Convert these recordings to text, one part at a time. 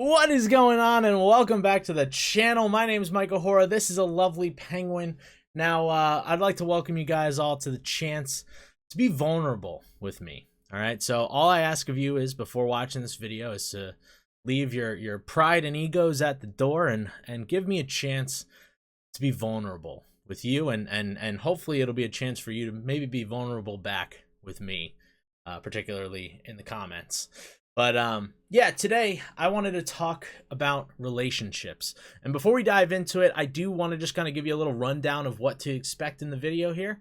What is going on, and welcome back to the channel. My name is Michael Hora. This is a lovely penguin. Now, I'd like to welcome you guys all to the chance to be vulnerable with me. All right, so all I ask of you is, before watching this video, is to leave your pride and egos at the door and give me a chance to be vulnerable with you, and hopefully it'll be a chance for you to maybe be vulnerable back with me, particularly in the comments. But yeah, today I wanted to talk about relationships. And before we dive into it, I do want to just kind of give you a little rundown of what to expect in the video here.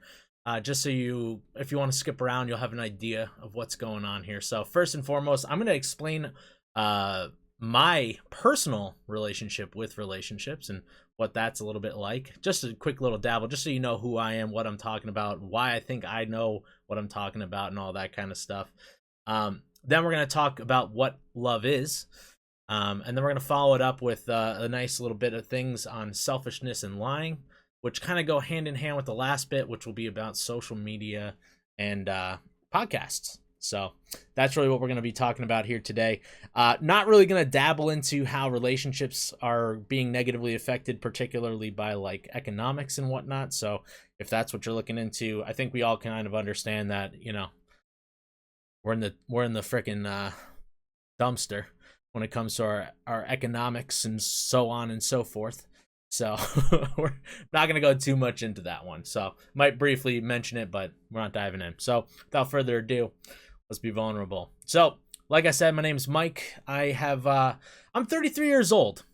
Just so if you want to skip around, you'll have an idea of what's going on here. So first and foremost, I'm going to explain my personal relationship with relationships and what that's a little bit like. Just a quick little dabble, just so you know who I am, what I'm talking about, why I think I know what I'm talking about, and all that kind of stuff. Then we're going to talk about what love is. And then we're going to follow it up with a nice little bit of things on selfishness and lying, which kind of go hand in hand with the last bit, which will be about social media and podcasts. So that's really what we're going to be talking about here today. Not really going to dabble into how relationships are being negatively affected, particularly by like economics and whatnot. So if that's what you're looking into, I think we all kind of understand that, you know, we're in the freaking dumpster when it comes to our economics and so on and so forth. So we're not going to go too much into that one. So might briefly mention it, but we're not diving in. So without further ado, let's be vulnerable. So like I said, my name's Mike. I'm 33 years old,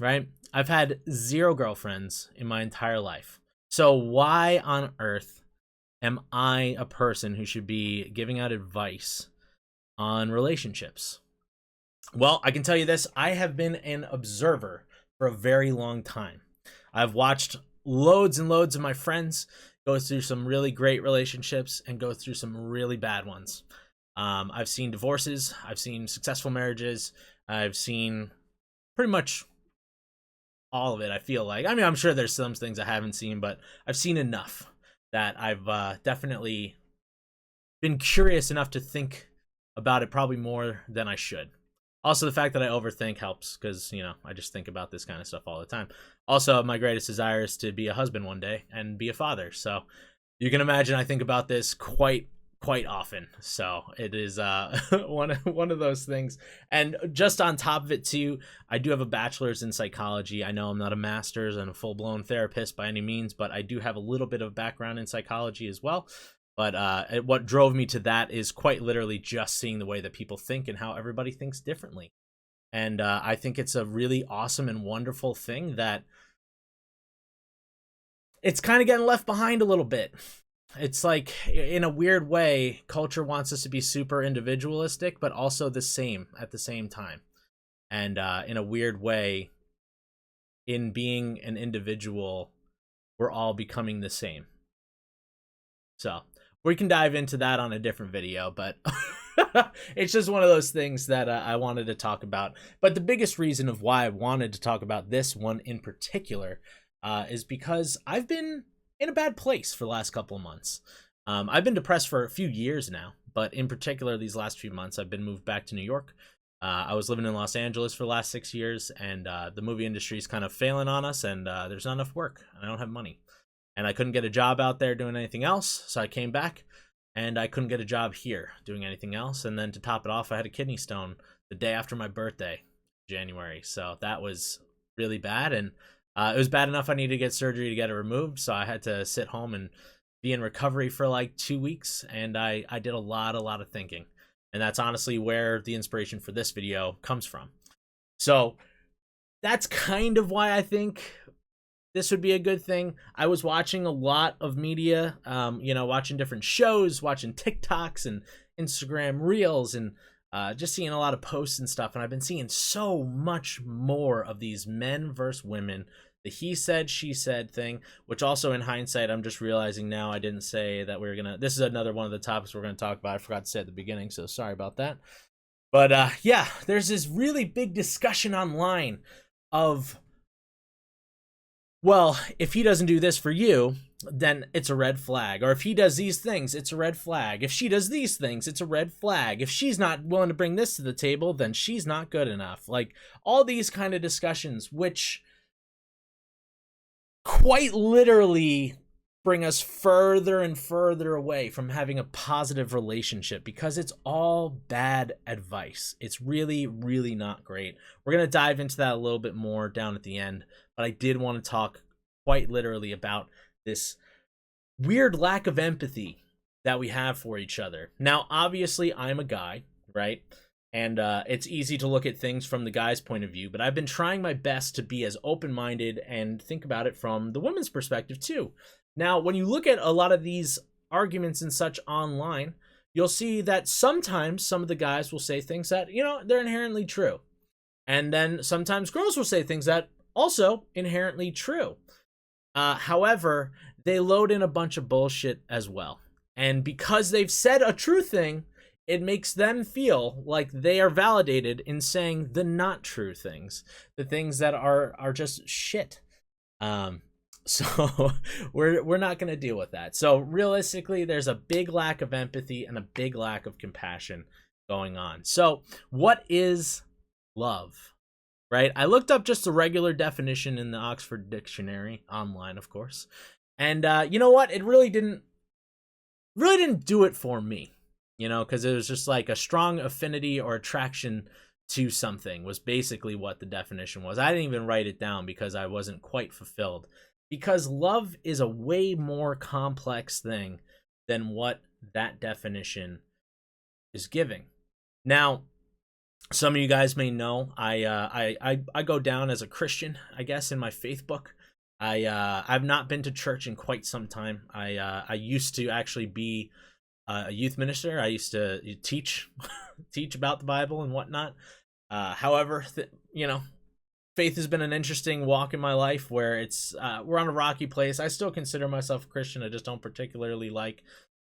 right? I've had 0 girlfriends in my entire life. So why on earth am I a person who should be giving out advice on relationships? Well, I can tell you this. I have been an observer for a very long time. I've watched loads and loads of my friends go through some really great relationships and go through some really bad ones. I've seen divorces. I've seen successful marriages. I've seen pretty much all of it, I feel like. I mean, I'm sure there's some things I haven't seen, but I've seen enough that I've definitely been curious enough to think about it probably more than I should. Also, the fact that I overthink helps because, you know, I just think about this kind of stuff all the time. Also, my greatest desire is to be a husband one day and be a father. So you can imagine I think about this quite often. So it is one of those things. And just on top of it too, I do have a bachelor's in psychology. I know I'm not a master's and a full-blown therapist by any means, but I do have a little bit of background in psychology as well. But what drove me to that is quite literally just seeing the way that people think and how everybody thinks differently. And I think it's a really awesome and wonderful thing that it's kind of getting left behind a little bit. It's like, in a weird way, culture wants us to be super individualistic, but also the same at the same time. And in a weird way, in being an individual, we're all becoming the same. So we can dive into that on a different video, but it's just one of those things that I wanted to talk about. But the biggest reason of why I wanted to talk about this one in particular is because I've been in a bad place for the last couple of months. I've been depressed for a few years now, but in particular these last few months I've been moved back to New York. I was living in Los Angeles for the last 6 years, and the movie industry is kind of failing on us, and there's not enough work, and I don't have money. And I couldn't get a job out there doing anything else, so I came back, and I couldn't get a job here doing anything else. And then to top it off, I had a kidney stone the day after my birthday, January. So that was really bad, and it was bad enough I needed to get surgery to get it removed, so I had to sit home and be in recovery for like 2 weeks, and I did a lot of thinking. And that's honestly where the inspiration for this video comes from. So that's kind of why I think this would be a good thing. I was watching a lot of media, you know, watching different shows, watching TikToks and Instagram Reels, and just seeing a lot of posts and stuff. And I've been seeing so much more of these men versus women, the he said, she said thing, which also in hindsight, I'm just realizing now I didn't say that we were going to, this is another one of the topics we're going to talk about. I forgot to say at the beginning, so sorry about that. But yeah, there's this really big discussion online of, well, if he doesn't do this for you, then it's a red flag. Or if he does these things, it's a red flag. If she does these things, it's a red flag. If she's not willing to bring this to the table, then she's not good enough. Like, all these kind of discussions, which quite literally bring us further and further away from having a positive relationship, because it's all bad advice. It's really, really not great. We're going to dive into that a little bit more down at the end, but I did want to talk quite literally about this weird lack of empathy that we have for each other. Now, obviously, I'm a guy, right? And it's easy to look at things from the guy's point of view, but I've been trying my best to be as open-minded and think about it from the woman's perspective too. Now, when you look at a lot of these arguments and such online, you'll see that sometimes some of the guys will say things that, they're inherently true. And then sometimes girls will say things that also inherently true. However, they load in a bunch of bullshit as well. And because they've said a true thing, it makes them feel like they are validated in saying the not true things, the things that are just shit. So we're not going to deal with that. So realistically, there's a big lack of empathy and a big lack of compassion going on. So what is love? Right? I looked up just a regular definition in the Oxford Dictionary, online, of course. And you know what? It really didn't do it for me, because it was just like a strong affinity or attraction to something was basically what the definition was. I didn't even write it down because I wasn't quite fulfilled. Because love is a way more complex thing than what that definition is giving. Now, some of you guys may know I go down as a Christian, I guess, in my faith book. I've not been to church in quite some time. I used to actually be a youth minister. I used to teach about the Bible and whatnot. However, faith has been an interesting walk in my life where it's we're on a rocky place. I still consider myself a Christian. I just don't particularly like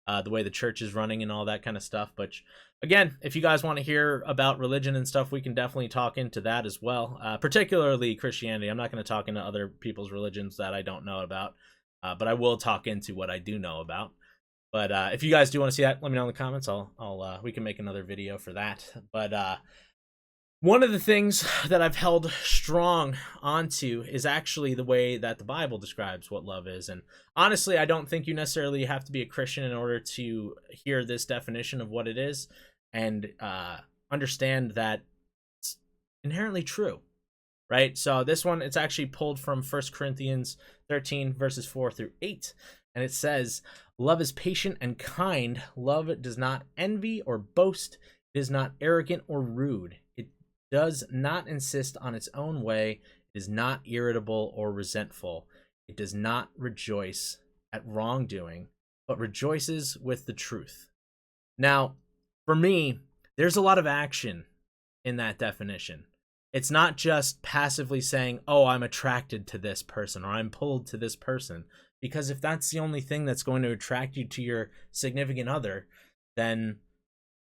the way the church is running and all that kind of stuff. But again, if you guys want to hear about religion and stuff, we can definitely talk into that as well, particularly Christianity. I'm not going to talk into other people's religions that I don't know about, but I will talk into what I do know about. But if you guys do want to see that, let me know in the comments. We can make another video for that. But one of the things that I've held strong onto is actually the way that the Bible describes what love is. And honestly, I don't think you necessarily have to be a Christian in order to hear this definition of what it is and understand that it's inherently true, right? So this one, it's actually pulled from 1 Corinthians 13, verses 4 through 8. And it says, "Love is patient and kind. Love does not envy or boast. It is not arrogant or rude. It does not insist on its own way. It is not irritable or resentful. It does not rejoice at wrongdoing, but rejoices with the truth." Now, for me, there's a lot of action in that definition. It's not just passively saying, oh, I'm attracted to this person or I'm pulled to this person. Because if that's the only thing that's going to attract you to your significant other, then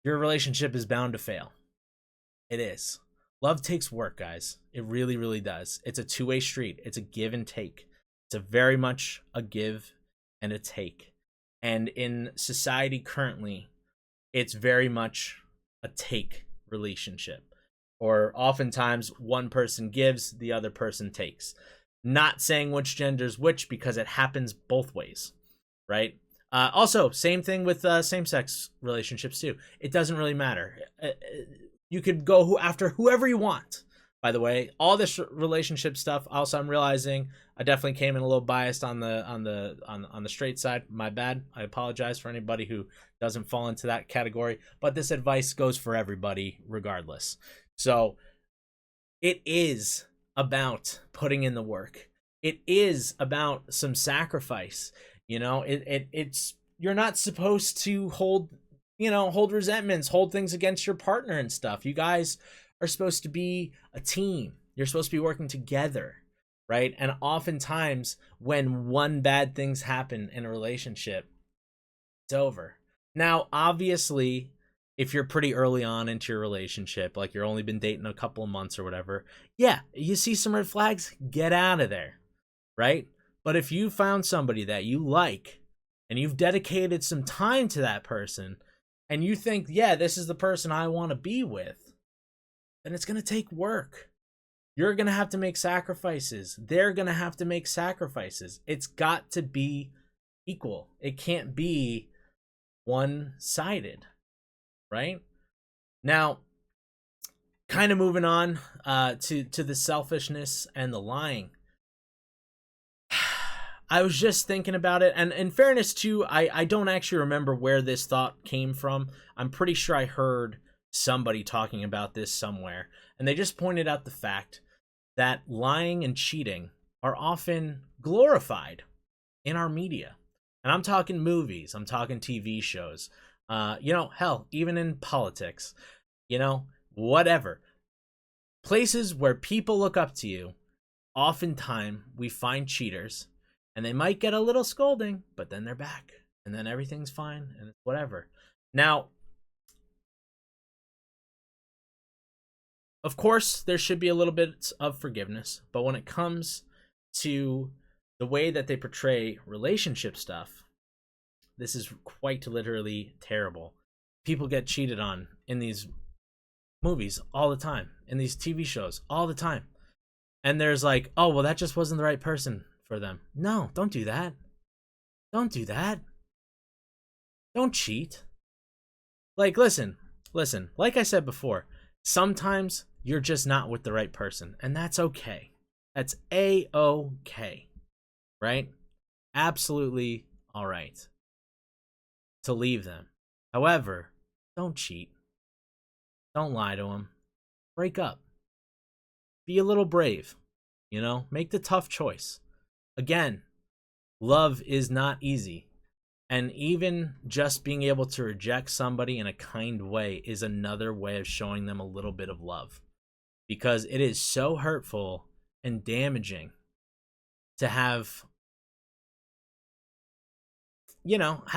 your relationship is bound to fail. It is. Love takes work, guys. It really, really does. It's a two-way street. It's a give and take. It's a very much a give and a take. And in society currently, it's very much a take relationship. Or oftentimes one person gives, the other person takes. Not saying which gender's which because it happens both ways, right? Also, same thing with same-sex relationships too. It doesn't really matter. You could go after whoever you want. By the way, all this relationship stuff. Also, I'm realizing I definitely came in a little biased on the straight side. My bad. I apologize for anybody who doesn't fall into that category. But this advice goes for everybody, regardless. So it is about putting in the work. It is about some sacrifice. It's you're not supposed to hold resentments, hold things against your partner and stuff. You guys are supposed to be a team. You're supposed to be working together, right? And oftentimes when one bad things happen in a relationship, it's over. Now, obviously, if you're pretty early on into your relationship, like you're only been dating a couple of months or whatever, yeah, you see some red flags, get out of there, right? But if you found somebody that you like and you've dedicated some time to that person and you think, yeah, this is the person I want to be with, then it's going to take work. You're going to have to make sacrifices. They're going to have to make sacrifices. It's got to be equal. It can't be one-sided, right? Now, kind of moving on to the selfishness and the lying. I was just thinking about it, and in fairness too, I don't actually remember where this thought came from. I'm pretty sure I heard somebody talking about this somewhere, and they just pointed out the fact that lying and cheating are often glorified in our media. And I'm talking movies, I'm talking TV shows, hell, even in politics, whatever. Places where people look up to you, oftentimes we find cheaters, and they might get a little scolding, but then they're back, and then everything's fine, and it's whatever. Now, of course, there should be a little bit of forgiveness, but when it comes to the way that they portray relationship stuff, this is quite literally terrible. People get cheated on in these movies all the time, in these TV shows all the time. And there's like, oh, well, that just wasn't the right person for them. No, don't do that. Don't do that. Don't cheat. Like, listen, like I said before, sometimes you're just not with the right person, and that's okay. That's A-OK, right? Absolutely all right to leave them. However, don't cheat. Don't lie to them. Break up. Be a little brave, make the tough choice. Again, love is not easy. And even just being able to reject somebody in a kind way is another way of showing them a little bit of love. Because it is so hurtful and damaging to have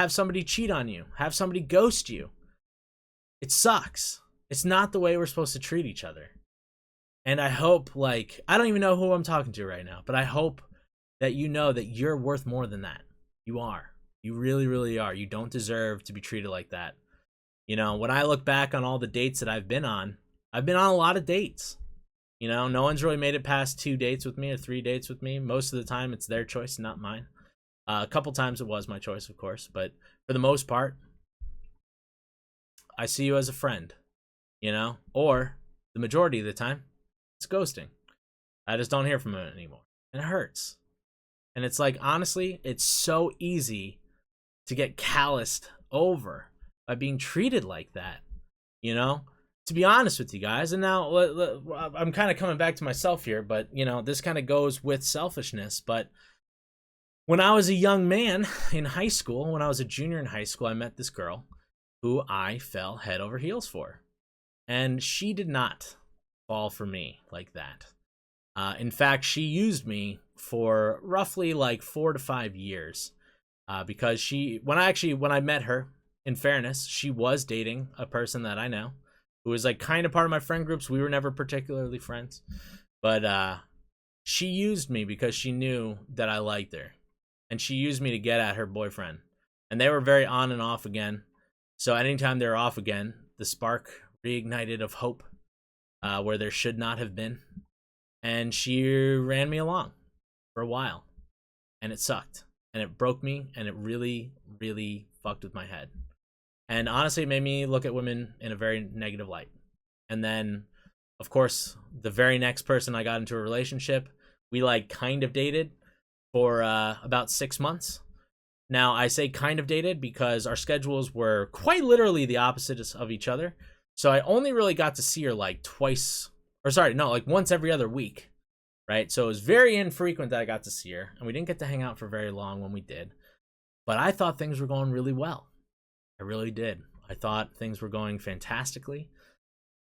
somebody cheat on you, have somebody ghost you. It sucks. It's not the way we're supposed to treat each other. And I hope, I don't even know who I'm talking to right now, but I hope that you know that you're worth more than that. You are. You really, really are. You don't deserve to be treated like that. When I look back on all the dates that I've been on a lot of dates. No one's really made it past 2 dates with me or 3 dates with me. Most of the time, it's their choice, not mine. A couple times it was my choice, of course, but for the most part, I see you as a friend, or the majority of the time, it's ghosting. I just don't hear from it anymore, and it hurts. And it's like, honestly, it's so easy to get calloused over by being treated like that, to be honest with you guys. And now I'm kind of coming back to myself here, but this kind of goes with selfishness. But when I was a young man in high school, when I was a junior in high school, I met this girl who I fell head over heels for. And she did not fall for me like that. In fact, she used me for roughly 4 to 5 years. Because when I met her, in fairness, she was dating a person that I know who was kind of part of my friend groups. We were never particularly friends, but she used me because she knew that I liked her, and she used me to get at her boyfriend. And they were very on and off again. So anytime they were off again, the spark reignited of hope where there should not have been. And she ran me along for a while, and it sucked. And it broke me, and it really, really fucked with my head. And honestly, it made me look at women in a very negative light. And then, of course, the very next person I got into a relationship, we kind of dated for about 6 months. Now, I say kind of dated because our schedules were quite literally the opposites of each other. So I only really got to see her once every other week. Right? So it was very infrequent that I got to see her, and we didn't get to hang out for very long when we did. But I thought things were going really well. I really did. I thought things were going fantastically.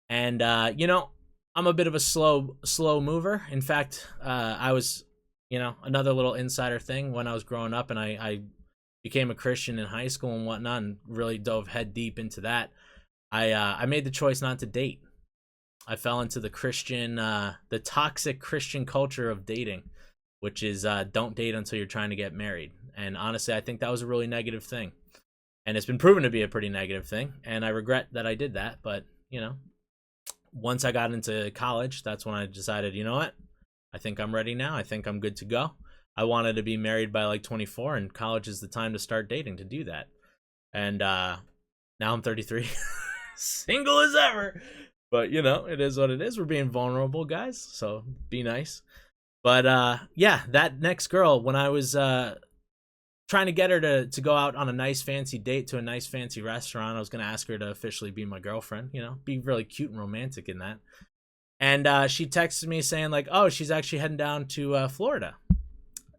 And, I'm a bit of a slow mover. In fact, I was, another little insider thing when I was growing up and I became a Christian in high school and whatnot and really dove head deep into that. I made the choice not to date. I fell into the toxic Christian culture of dating. which is don't date until you're trying to get married. And honestly, I think that was a really negative thing. And it's been proven to be a pretty negative thing. And I regret that I did that. But, once I got into college, that's when I decided, you know what? I think I'm ready now. I think I'm good to go. I wanted to be married by like 24, and college is the time to start dating to do that. And now I'm 33, single as ever. But, it is what it is. We're being vulnerable, guys. So be nice. But yeah, that next girl, when I was trying to get her to go out on a nice fancy date to a nice fancy restaurant, I was going to ask her to officially be my girlfriend, be really cute and romantic in that. And she texted me saying like, oh, she's actually heading down to Florida.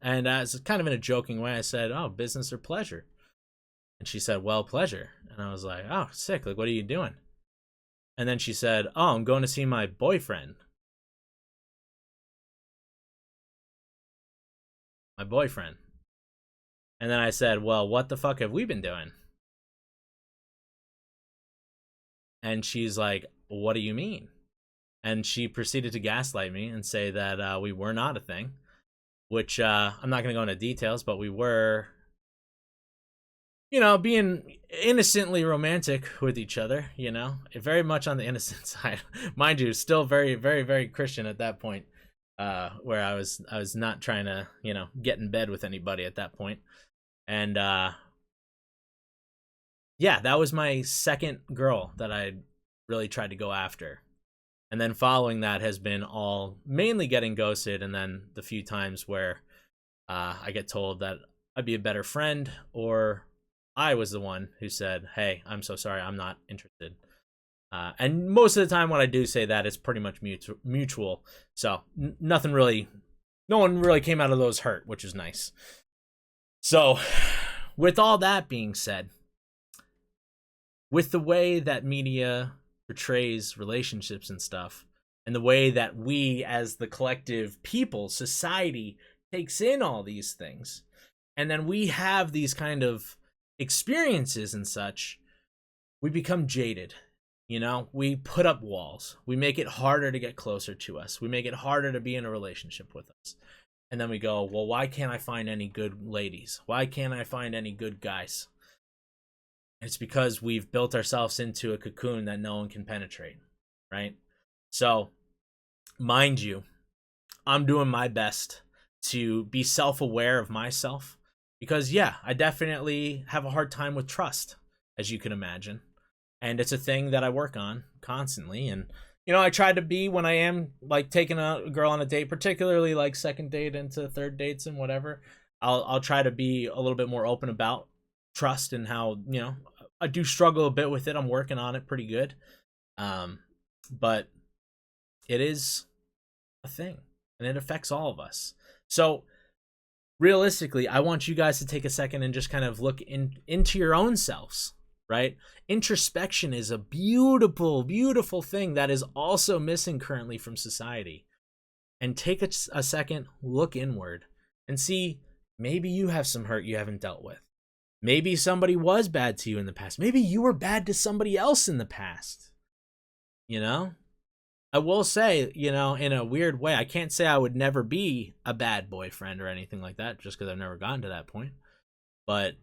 And it's kind of in a joking way. I said, oh, business or pleasure? And she said, well, pleasure. And I was like, oh, sick. Like, what are you doing? And then she said, oh, I'm going to see my boyfriend. My boyfriend. And then I said, well, what the fuck have we been doing? And she's like, what do you mean? And she proceeded to gaslight me and say that we were not a thing, which I'm not going to go into details, but we were, being innocently romantic with each other, very much on the innocent side. Mind you, still very, very, very Christian at that point, where I was not trying to, get in bed with anybody at that point. And yeah, that was my second girl that I really tried to go after. And then following that has been all mainly getting ghosted, and then the few times where I get told that I'd be a better friend, or I was the one who said, hey, I'm so sorry, I'm not interested. And most of the time when I do say that, it's pretty much mutual. So no one really came out of those hurt, which is nice. So with all that being said, with the way that media portrays relationships and stuff, and the way that we as the collective people, society, takes in all these things, and then we have these kind of experiences and such, we become jaded. We put up walls. We make it harder to get closer to us. We make it harder to be in a relationship with us. And then we go, well, why can't I find any good ladies? Why can't I find any good guys? It's because we've built ourselves into a cocoon that no one can penetrate, right? So, mind you, I'm doing my best to be self-aware of myself, because, yeah, I definitely have a hard time with trust, as you can imagine. And it's a thing that I work on constantly. And, I try to be, when I am like taking a girl on a date, particularly like second date into third dates and whatever, I'll try to be a little bit more open about trust and how, I do struggle a bit with it. I'm working on it pretty good. But it is a thing, and it affects all of us. So realistically, I want you guys to take a second and just kind of look into your own selves, right? Introspection is a beautiful, beautiful thing that is also missing currently from society. And take a second, look inward, and see, maybe you have some hurt you haven't dealt with. Maybe somebody was bad to you in the past. Maybe you were bad to somebody else in the past. I will say, in a weird way, I can't say I would never be a bad boyfriend or anything like that, just because I've never gotten to that point. But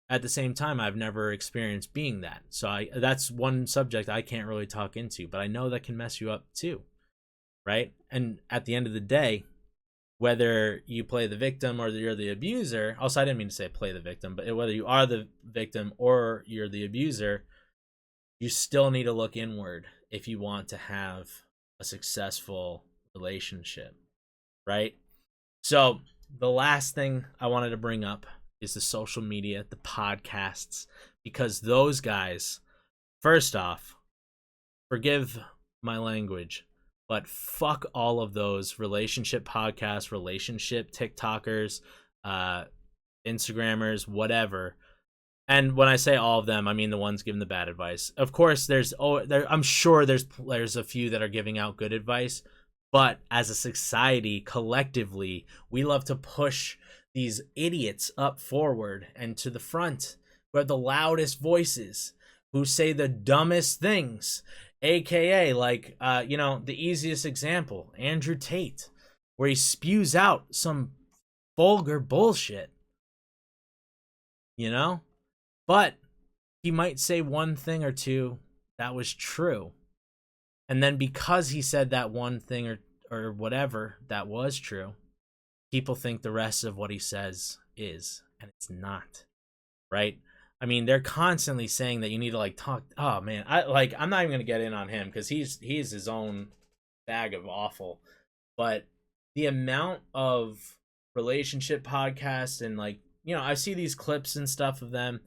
at the same time, I've never experienced being that. So that's one subject I can't really talk into, but I know that can mess you up too, right? And at the end of the day, whether you play the victim or you're the abuser, also I didn't mean to say play the victim, but whether you are the victim or you're the abuser, you still need to look inward if you want to have a successful relationship, right? So the last thing I wanted to bring up is the social media, the podcasts, because those guys, first off, forgive my language, but fuck all of those relationship podcasts, relationship TikTokers, Instagrammers, whatever. And when I say all of them, I mean the ones giving the bad advice. Of course, I'm sure there's a few that are giving out good advice, but as a society, collectively, we love to push these idiots up forward and to the front, who have the loudest voices, who say the dumbest things, aka like the easiest example, Andrew Tate. where he spews out some vulgar bullshit, you know? But he might say one thing or two that was true. And then because he said that one thing or whatever that was true, people think the rest of what he says is, and it's not, right? I mean, they're constantly saying that you need to like talk. Oh man, I'm not even gonna get in on him because he's his own bag of awful. But the amount of relationship podcasts and like, you know, I see these clips and stuff of them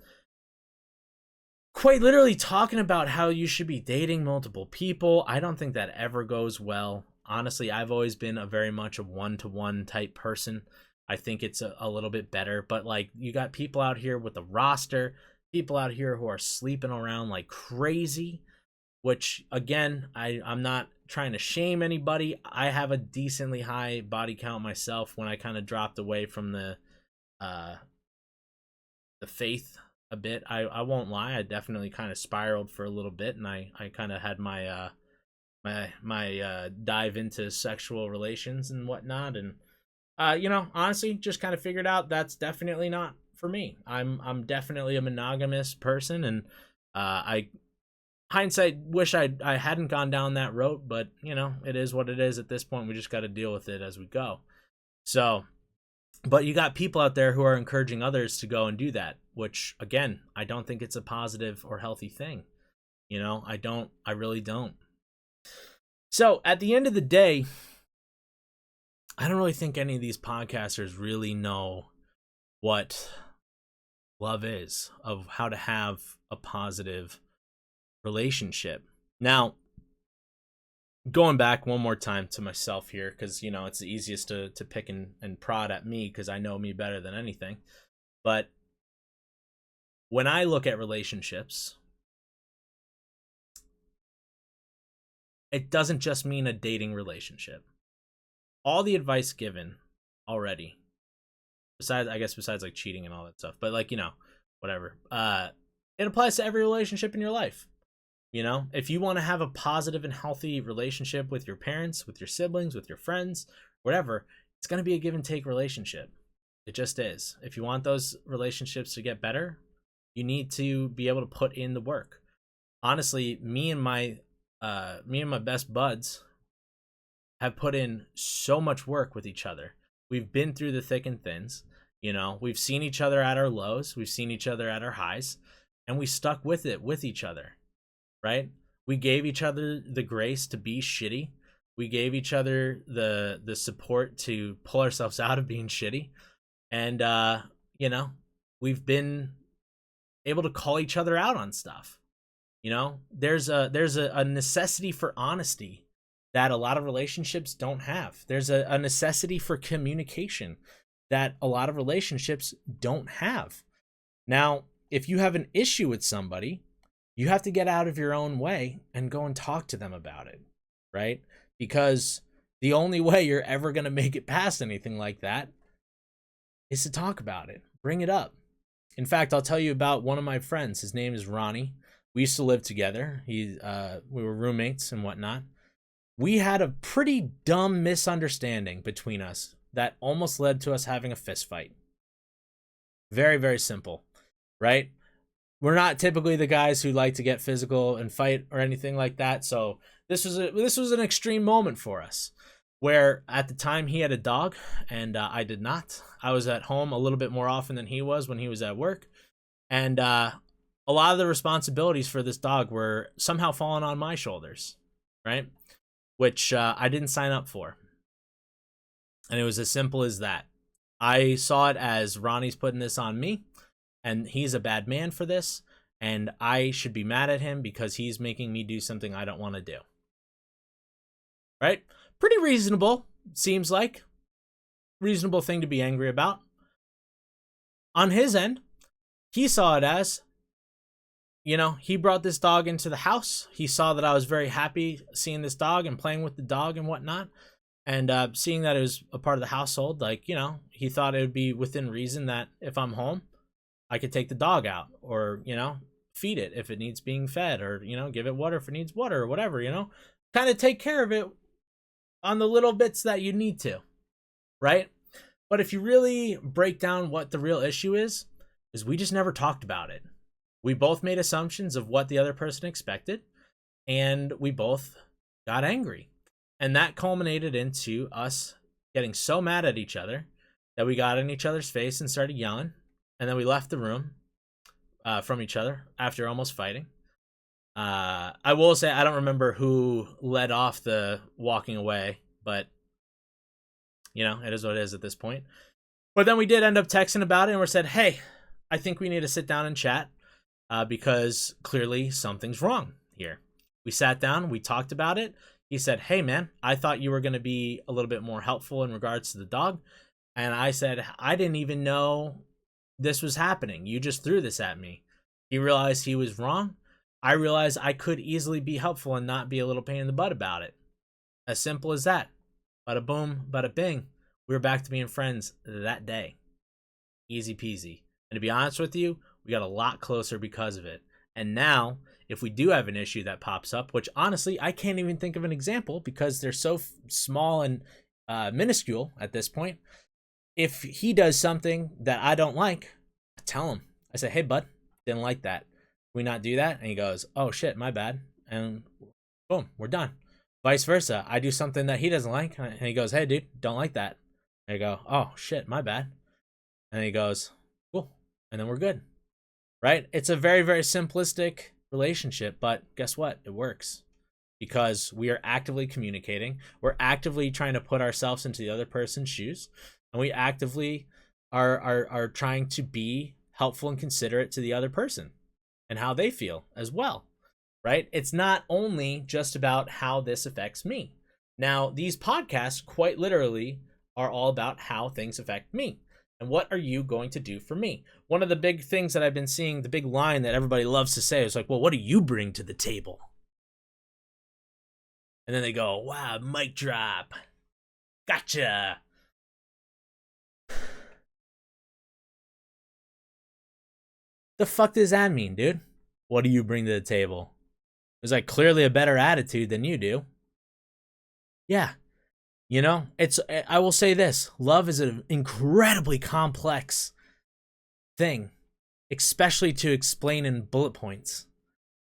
quite literally talking about how you should be dating multiple people. I don't think that ever goes well. Honestly, I've always been a very much a one-to-one type person. I think it's a little bit better, but like you got people out here with a roster, people out here who are sleeping around like crazy, which again, I'm not trying to shame anybody. I have a decently high body count myself when I kind of dropped away from the faith a bit. I won't lie, I definitely kind of spiraled for a little bit, and I kind of had my my dive into sexual relations and whatnot, and you know, honestly, just kind of figured out that's definitely not for me. I'm definitely a monogamous person, and I hindsight wish I hadn't gone down that road, but you know, it is what it is at this point. We just got to deal with it as we go. So, but you got people out there who are encouraging others to go and do that, which again, I don't think it's a positive or healthy thing. You know, I really don't. So at the end of the day, I don't really think any of these podcasters really know what love is, of how to have a positive relationship. Now, going back one more time to myself here, because, you know, it's the easiest to pick and prod at me because I know me better than anything. But when I look at relationships, it doesn't just mean a dating relationship. All the advice given already, besides like cheating and all that stuff, but like, you know, whatever, it applies to every relationship in your life. You know, if you want to have a positive and healthy relationship with your parents, with your siblings, with your friends, whatever, it's going to be a give and take relationship. It just is. If you want those relationships to get better, you need to be able to put in the work. Honestly, me and my best buds have put in so much work with each other. We've been through the thick and thins. You know, we've seen each other at our lows, we've seen each other at our highs, and we stuck with it with each other, right? We gave each other the grace to be shitty. We gave each other the support to pull ourselves out of being shitty. And, you know, we've been able to call each other out on stuff. You know, there's a necessity for honesty that a lot of relationships don't have. There's a necessity for communication that a lot of relationships don't have. Now, if you have an issue with somebody, you have to get out of your own way and go and talk to them about it, right? Because the only way you're ever going to make it past anything like that is to talk about it, bring it up. In fact, I'll tell you about one of my friends. His name is Ronnie. We used to live together. We were roommates and whatnot. We had a pretty dumb misunderstanding between us that almost led to us having a fist fight. Very, very simple, right? We're not typically the guys who like to get physical and fight or anything like that. So this was an extreme moment for us, where at the time he had a dog and I did not. I was at home a little bit more often than he was when he was at work, and a lot of the responsibilities for this dog were somehow falling on my shoulders, right? Which I didn't sign up for. And it was as simple as that. I saw it as Ronnie's putting this on me, and he's a bad man for this, and I should be mad at him because he's making me do something I don't want to do. Right? Pretty reasonable, seems like. Reasonable thing to be angry about. On his end, he saw it as, you know, he brought this dog into the house. He saw that I was very happy seeing this dog and playing with the dog and whatnot. And seeing that it was a part of the household, like, you know, he thought it would be within reason that if I'm home, I could take the dog out or, you know, feed it if it needs being fed, or, you know, give it water if it needs water or whatever, you know, kind of take care of it on the little bits that you need to. right? But if you really break down what the real issue is we just never talked about it. We both made assumptions of what the other person expected, and we both got angry. And that culminated into us getting so mad at each other that we got in each other's face and started yelling. And then we left the room from each other after almost fighting. I will say I don't remember who led off the walking away, but you know, it is what it is at this point. But then we did end up texting about it, and we said, hey, I think we need to sit down and chat because clearly something's wrong here. We sat down, we talked about it. He said, hey, man, I thought you were going to be a little bit more helpful in regards to the dog. And I said, I didn't even know this was happening. You just threw this at me. He realized he was wrong. I realized I could easily be helpful and not be a little pain in the butt about it. As simple as that. Bada boom, bada bing. We were back to being friends that day. Easy peasy. And to be honest with you, we got a lot closer because of it. And now, if we do have an issue that pops up, which honestly, I can't even think of an example because they're so small and minuscule at this point. If he does something that I don't like, I tell him. I say, hey, bud, didn't like that. Can we not do that? And he goes, oh, shit, my bad. And boom, we're done. Vice versa. I do something that he doesn't like. And he goes, hey, dude, don't like that. And I go, oh, shit, my bad. And he goes, cool. And then we're good. Right? It's a very, very simplistic relationship. But guess what? It works. Because we are actively communicating. We're actively trying to put ourselves into the other person's shoes. And we actively are trying to be helpful and considerate to the other person and how they feel as well. Right? It's not only just about how this affects me. Now, these podcasts quite literally are all about how things affect me. And what are you going to do for me? One of the big things that I've been seeing, the big line that everybody loves to say is like, well, what do you bring to the table? And then they go, wow, mic drop. Gotcha. The fuck does that mean, dude? What do you bring to the table? There's like clearly a better attitude than you do. Yeah. You know, I will say this. Love is an incredibly complex thing, especially to explain in bullet points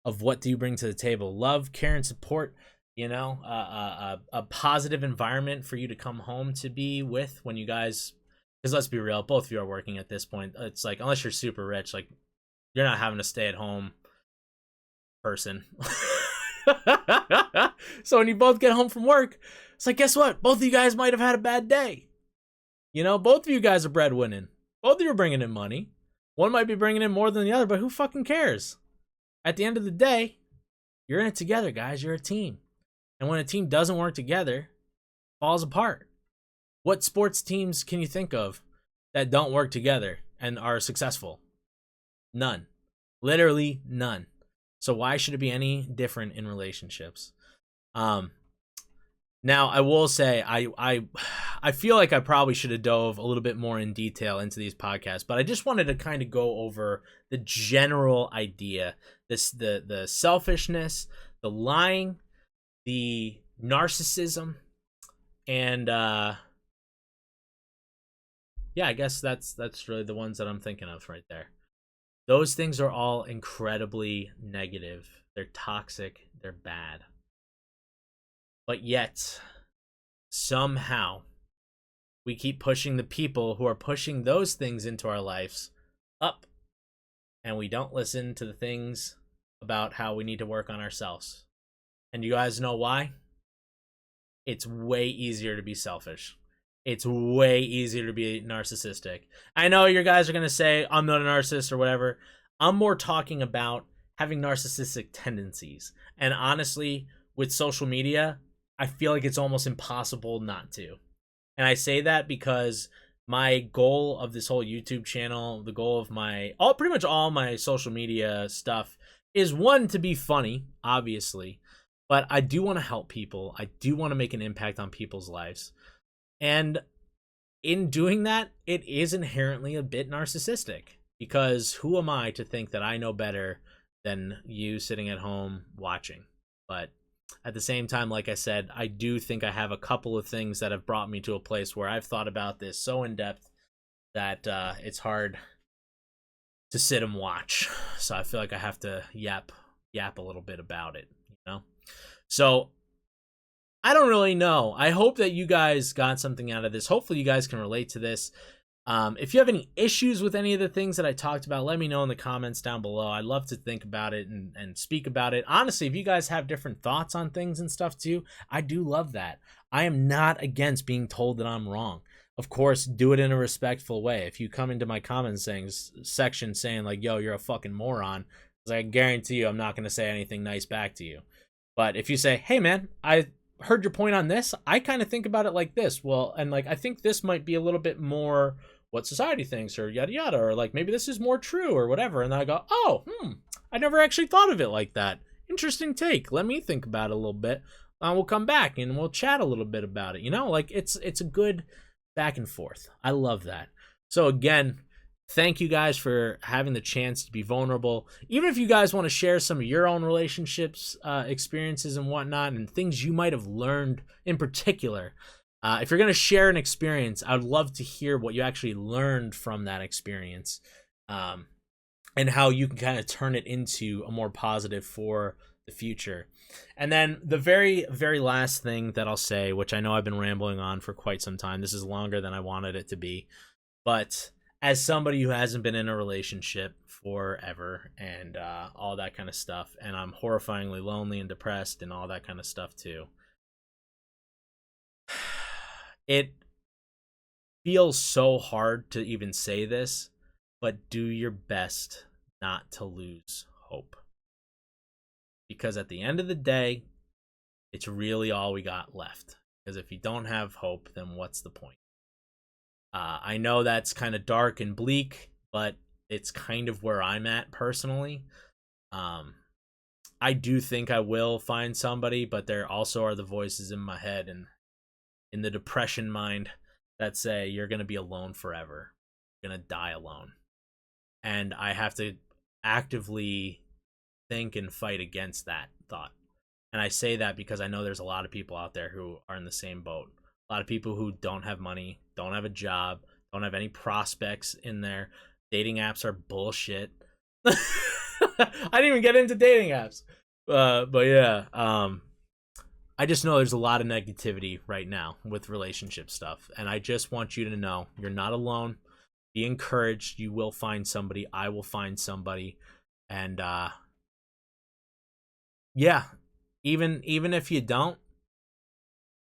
of what do you bring to the table. Love, care, and support, you know, a positive environment for you to come home to be with when you guys, because let's be real, both of you are working at this point. It's like, unless you're super rich, like you're not having a stay-at-home person. So when you both get home from work, it's like, guess what? Both of you guys might have had a bad day. You know, both of you guys are breadwinning. Both of you are bringing in money. One might be bringing in more than the other, but who fucking cares? At the end of the day, you're in it together, guys. You're a team. And when a team doesn't work together, it falls apart. What sports teams can you think of that don't work together and are successful? None. Literally none. So why should it be any different in relationships? Now I will say I feel like I probably should have dove a little bit more in detail into these podcasts, but I just wanted to kind of go over the general idea, the selfishness, the lying, the narcissism, and yeah, I guess that's really the ones that I'm thinking of right there. Those things are all incredibly negative. They're toxic. They're bad. But yet, somehow, we keep pushing the people who are pushing those things into our lives up. And we don't listen to the things about how we need to work on ourselves. And you guys know why? It's way easier to be selfish. It's way easier to be narcissistic. I know you guys are going to say, I'm not a narcissist or whatever. I'm more talking about having narcissistic tendencies. And honestly, with social media, I feel like it's almost impossible not to. And I say that because my goal of this whole YouTube channel, the goal of pretty much all my social media stuff is, one, to be funny, obviously. But I do want to help people. I do want to make an impact on people's lives. And in doing that, it is inherently a bit narcissistic, because who am I to think that I know better than you sitting at home watching? But at the same time, like I said, I do think I have a couple of things that have brought me to a place where I've thought about this so in depth that it's hard to sit and watch. So I feel like I have to yap a little bit about it, you know? So I don't really know. I hope that you guys got something out of this. Hopefully you guys can relate to this. If you have any issues with any of the things that I talked about, let me know in the comments down below. I'd love to think about it and speak about it. Honestly, if you guys have different thoughts on things and stuff too, I do love that. I am not against being told that I'm wrong. Of course, do it in a respectful way. If you come into my comments section saying like, yo, you're a fucking moron, I guarantee you I'm not going to say anything nice back to you. But if you say, hey man, I heard your point on this, I kind of think about it like this. Well, and like I think this might be a little bit more what society thinks, or yada yada, or like maybe this is more true or whatever. And then I go, oh, I never actually thought of it like that. Interesting take. Let me think about it a little bit. We'll come back and we'll chat a little bit about it. You know, like it's a good back and forth. I love that. So again, thank you guys for having the chance to be vulnerable. Even if you guys want to share some of your own relationships, experiences and whatnot, and things you might have learned in particular. If you're going to share an experience, I would love to hear what you actually learned from that experience, and how you can kind of turn it into a more positive for the future. And then the very, very last thing that I'll say, which I know I've been rambling on for quite some time. This is longer than I wanted it to be. But as somebody who hasn't been in a relationship forever and all that kind of stuff, and I'm horrifyingly lonely and depressed and all that kind of stuff too, it feels so hard to even say this, but do your best not to lose hope. Because at the end of the day, it's really all we got left. Because if you don't have hope, then what's the point? I know that's kind of dark and bleak, but it's kind of where I'm at personally. I do think I will find somebody, but there also are the voices in my head and in the depression mind that say you're going to be alone forever. You're going to die alone. And I have to actively think and fight against that thought. And I say that because I know there's a lot of people out there who are in the same boat. A lot of people who don't have money, don't have a job, don't have any prospects in there. Dating apps are bullshit. I didn't even get into dating apps. But yeah, I just know there's a lot of negativity right now with relationship stuff. And I just want you to know you're not alone. Be encouraged. You will find somebody. I will find somebody. And yeah, even if you don't,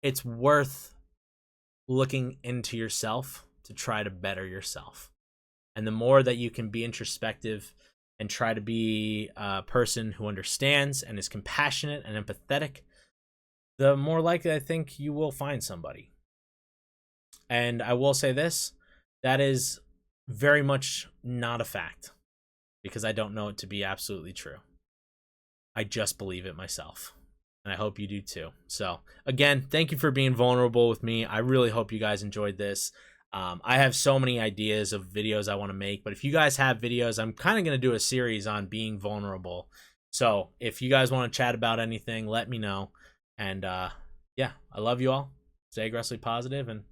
it's worth looking into yourself to try to better yourself. And the more that you can be introspective and try to be a person who understands and is compassionate and empathetic, the more likely I think you will find somebody. And I will say this, that is very much not a fact, because I don't know it to be absolutely true. I just believe it myself. And I hope you do too. So again, thank you for being vulnerable with me. I really hope you guys enjoyed this. I have so many ideas of videos I want to make, but if you guys have videos, I'm kind of going to do a series on being vulnerable. So if you guys want to chat about anything, let me know. And yeah, I love you all. Stay aggressively positive. And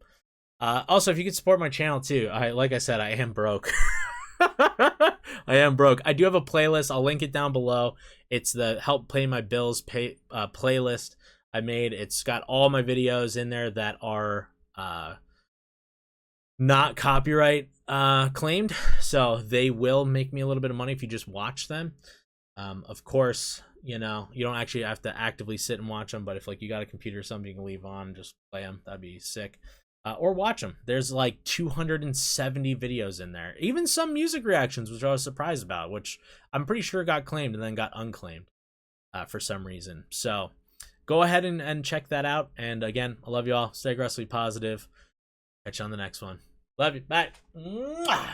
also, if you could support my channel too, like I said, I am broke. I am broke. I do have a playlist. I'll link it down below. It's the Help Pay My Bills playlist I made. It's got all my videos in there that are not copyright claimed, so they will make me a little bit of money if you just watch them. Of course, you know, you don't actually have to actively sit and watch them, but if like you got a computer or something you can leave on and just play them, that'd be sick. Or watch them. There's like 270 videos in there. Even some music reactions, which I was surprised about, which I'm pretty sure got claimed and then got unclaimed for some reason. So go ahead and check that out. And again, I love you all. Stay aggressively positive. Catch you on the next one. Love you. Bye. Mwah!